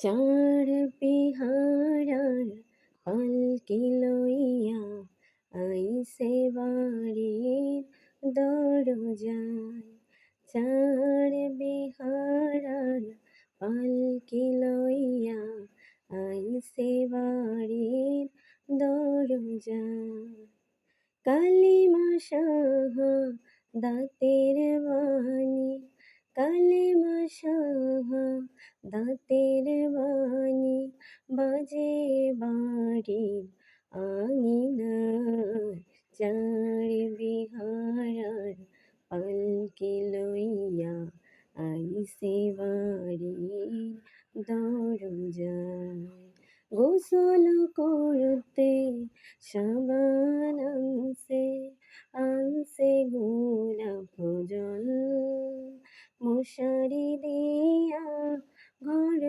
চার পেহারার পালকি লইয়া আইসে বাড়ির দরজায়। চার বেহারার পালকি লইয়া আইসে বাড়ির দরজায়। কালিমা সাহা দাঁতের বাণী, কালিমা সাহা দাঁতের বাণী বাজে বাড়ির আঙিনায়। চার বিহারার পালকি লইয়া আইসে বাড়ির দরজায়। গোসল করতে সাবান আনছে, আনছে গোলাপ জল, মশারি দিয়া ঘর